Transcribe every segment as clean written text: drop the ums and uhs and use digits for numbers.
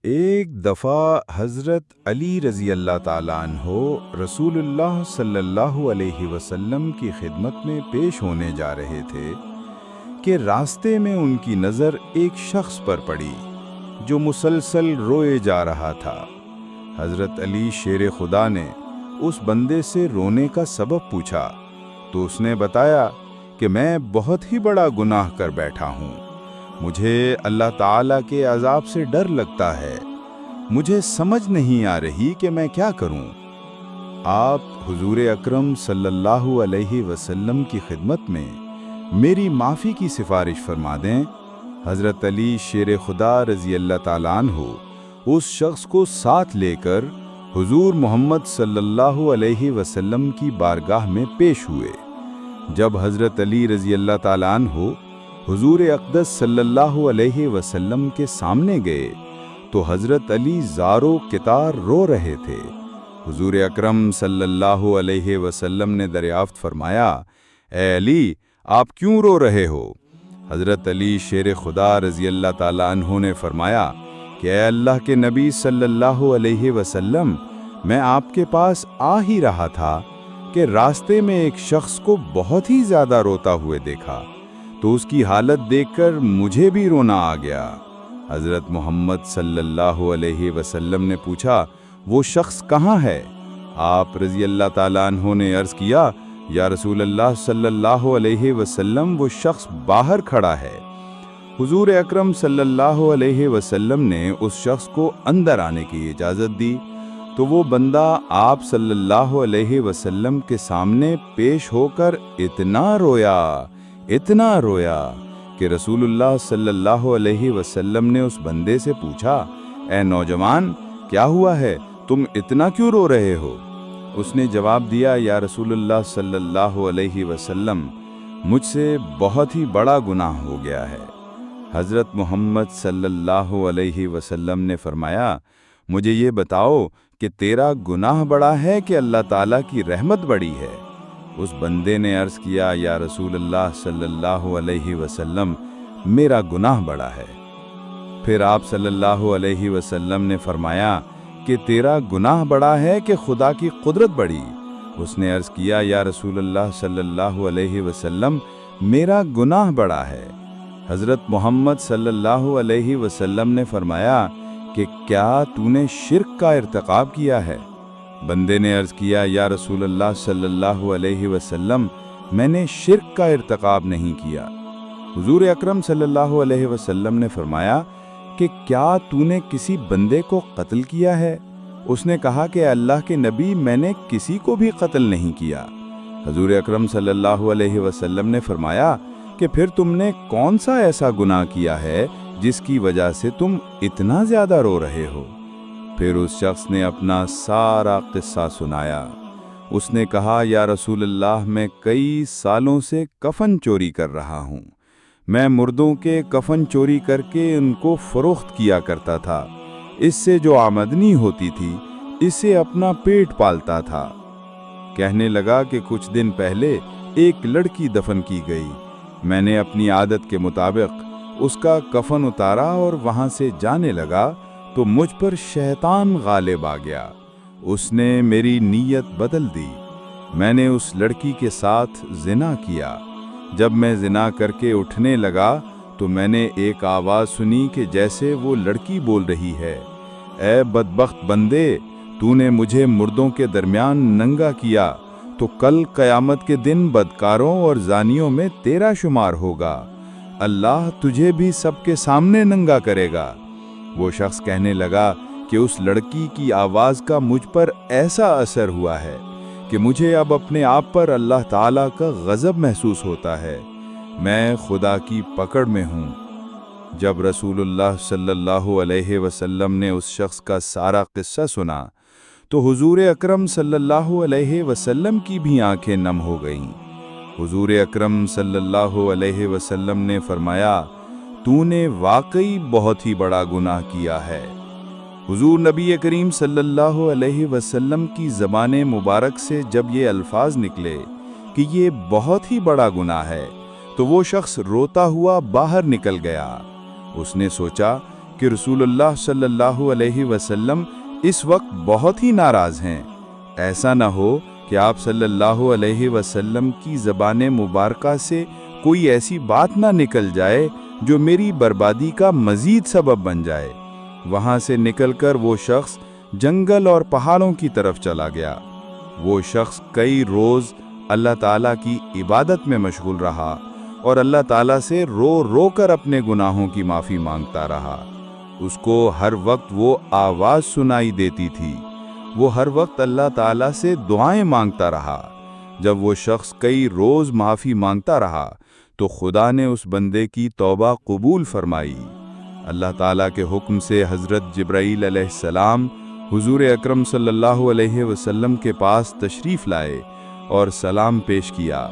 ایک دفعہ حضرت علی رضی اللہ تعالیٰ عنہ رسول اللہ صلی اللہ علیہ وسلم کی خدمت میں پیش ہونے جا رہے تھے کہ راستے میں ان کی نظر ایک شخص پر پڑی جو مسلسل روئے جا رہا تھا۔ حضرت علی شیر خدا نے اس بندے سے رونے کا سبب پوچھا تو اس نے بتایا کہ میں بہت ہی بڑا گناہ کر بیٹھا ہوں، مجھے اللہ تعالیٰ کے عذاب سے ڈر لگتا ہے، مجھے سمجھ نہیں آ رہی کہ میں کیا کروں۔ آپ حضور اکرم صلی اللہ علیہ وسلم کی خدمت میں میری معافی کی سفارش فرما دیں۔ حضرت علی شیر خدا رضی اللہ تعالیٰ عنہ اس شخص کو ساتھ لے کر حضور محمد صلی اللہ علیہ وسلم کی بارگاہ میں پیش ہوئے۔ جب حضرت علی رضی اللہ تعالیٰ عنہ حضور اقدس صلی اللہ علیہ وسلم کے سامنے گئے تو حضرت علی زارو کتار رو رہے تھے۔ حضور اکرم صلی اللہ علیہ وسلم نے دریافت فرمایا، اے علی، آپ کیوں رو رہے ہو؟ حضرت علی شیر خدا رضی اللہ تعالیٰ عنہ نے فرمایا کہ اے اللہ کے نبی صلی اللہ علیہ وسلم، میں آپ کے پاس آ ہی رہا تھا کہ راستے میں ایک شخص کو بہت ہی زیادہ روتا ہوئے دیکھا تو اس کی حالت دیکھ کر مجھے بھی رونا آ گیا۔ حضرت محمد صلی اللہ علیہ وسلم نے پوچھا، وہ شخص کہاں ہے؟ آپ رضی اللہ تعالیٰ عنہ نے عرض کیا، یا رسول اللہ صلی اللہ علیہ وسلم، وہ شخص باہر کھڑا ہے۔ حضور اکرم صلی اللہ علیہ وسلم نے اس شخص کو اندر آنے کی اجازت دی تو وہ بندہ آپ صلی اللہ علیہ وسلم کے سامنے پیش ہو کر اتنا رویا کہ رسول اللہ صلی اللہ علیہ وسلم نے اس بندے سے پوچھا، اے نوجوان، کیا ہوا ہے؟ تم اتنا کیوں رو رہے ہو؟ اس نے جواب دیا، یا رسول اللہ صلی اللہ علیہ وسلم، مجھ سے بہت ہی بڑا گناہ ہو گیا ہے۔ حضرت محمد صلی اللہ علیہ وسلم نے فرمایا، مجھے یہ بتاؤ کہ تیرا گناہ بڑا ہے کہ اللہ تعالیٰ کی رحمت بڑی ہے؟ اس بندے نے عرض کیا، یا رسول اللہ صلی اللہ علیہ وسلم، میرا گناہ بڑا ہے۔ پھر آپ صلی اللہ علیہ وسلم نے فرمایا کہ تیرا گناہ بڑا ہے کہ خدا کی قدرت بڑی؟ اس نے عرض کیا، یا رسول اللہ صلی اللہ علیہ وسلم، میرا گناہ بڑا ہے۔ حضرت محمد صلی اللہ علیہ وسلم نے فرمایا کہ کیا تو نے شرک کا ارتکاب کیا ہے؟ بندے نے عرض کیا، یا رسول اللہ صلی اللہ علیہ وسلم، میں نے شرک کا ارتکاب نہیں کیا۔ حضور اکرم صلی اللہ علیہ وسلم نے فرمایا کہ کیا تو نے کسی بندے کو قتل کیا ہے؟ اس نے کہا کہ اللہ کے نبی، میں نے کسی کو بھی قتل نہیں کیا۔ حضور اکرم صلی اللہ علیہ وسلم نے فرمایا کہ پھر تم نے کون سا ایسا گناہ کیا ہے جس کی وجہ سے تم اتنا زیادہ رو رہے ہو؟ پھر اس شخص نے اپنا سارا قصہ سنایا۔ اس نے کہا، یا رسول اللہ، میں کئی سالوں سے کفن چوری کر رہا ہوں۔ میں مردوں کے کفن چوری کر کے ان کو فروخت کیا کرتا تھا۔ اس سے جو آمدنی ہوتی تھی، اس سے اپنا پیٹ پالتا تھا۔ کہنے لگا کہ کچھ دن پہلے ایک لڑکی دفن کی گئی۔ میں نے اپنی عادت کے مطابق اس کا کفن اتارا اور وہاں سے جانے لگا تو مجھ پر شیطان غالب آ گیا۔ اس نے میری نیت بدل دی۔ میں نے اس لڑکی کے ساتھ زنا کیا۔ جب میں زنا کر کے اٹھنے لگا تو میں نے ایک آواز سنی کہ جیسے وہ لڑکی بول رہی ہے، اے بدبخت بندے، تو نے مجھے مردوں کے درمیان ننگا کیا تو کل قیامت کے دن بدکاروں اور زانیوں میں تیرا شمار ہوگا۔ اللہ تجھے بھی سب کے سامنے ننگا کرے گا۔ وہ شخص کہنے لگا کہ اس لڑکی کی آواز کا مجھ پر ایسا اثر ہوا ہے کہ مجھے اب اپنے آپ پر اللہ تعالیٰ کا غضب محسوس ہوتا ہے۔ میں خدا کی پکڑ میں ہوں۔ جب رسول اللہ صلی اللہ علیہ وسلم نے اس شخص کا سارا قصہ سنا تو حضور اکرم صلی اللہ علیہ وسلم کی بھی آنکھیں نم ہو گئیں۔ حضور اکرم صلی اللہ علیہ وسلم نے فرمایا، تو نے واقعی بہت ہی بڑا گناہ کیا ہے۔ حضور نبی کریم صلی اللہ علیہ وسلم کی زبان مبارک سے جب یہ الفاظ نکلے کہ یہ بہت ہی بڑا گناہ ہے تو وہ شخص روتا ہوا باہر نکل گیا۔ اس نے سوچا کہ رسول اللہ صلی اللہ علیہ وسلم اس وقت بہت ہی ناراض ہیں۔ ایسا نہ ہو کہ آپ صلی اللہ علیہ وسلم کی زبان مبارکہ سے کوئی ایسی بات نہ نکل جائے جو میری بربادی کا مزید سبب بن جائے۔ وہاں سے نکل کر وہ شخص جنگل اور پہاڑوں کی طرف چلا گیا۔ وہ شخص کئی روز اللہ تعالیٰ کی عبادت میں مشغول رہا اور اللہ تعالیٰ سے رو رو کر اپنے گناہوں کی معافی مانگتا رہا۔ اس کو ہر وقت وہ آواز سنائی دیتی تھی۔ وہ ہر وقت اللہ تعالیٰ سے دعائیں مانگتا رہا۔ جب وہ شخص کئی روز معافی مانگتا رہا تو خدا نے اس بندے کی توبہ قبول فرمائی۔ اللہ تعالیٰ کے حکم سے حضرت جبرائیل علیہ السلام حضور اکرم صلی اللہ علیہ وسلم کے پاس تشریف لائے اور سلام پیش کیا۔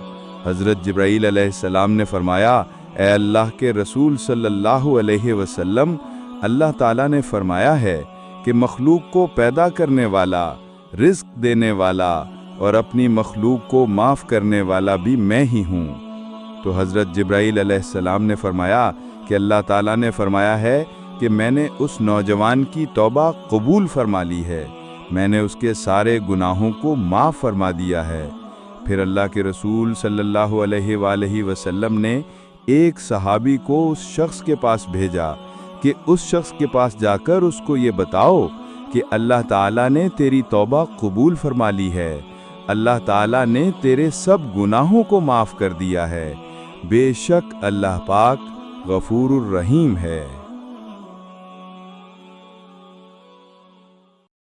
حضرت جبرائیل علیہ السلام نے فرمایا، اے اللہ کے رسول صلی اللہ علیہ وسلم، اللہ تعالیٰ نے فرمایا ہے کہ مخلوق کو پیدا کرنے والا، رزق دینے والا اور اپنی مخلوق کو معاف کرنے والا بھی میں ہی ہوں۔ تو حضرت جبرائیل علیہ السلام نے فرمایا کہ اللہ تعالیٰ نے فرمایا ہے کہ میں نے اس نوجوان کی توبہ قبول فرما لی ہے، میں نے اس کے سارے گناہوں کو معاف فرما دیا ہے۔ پھر اللہ کے رسول صلی اللہ علیہ وآلہ وسلم نے ایک صحابی کو اس شخص کے پاس بھیجا کہ اس شخص کے پاس جا کر اس کو یہ بتاؤ کہ اللہ تعالیٰ نے تیری توبہ قبول فرما لی ہے، اللہ تعالیٰ نے تیرے سب گناہوں کو معاف کر دیا ہے، بے شک اللہ پاک غفور الرحیم ہے۔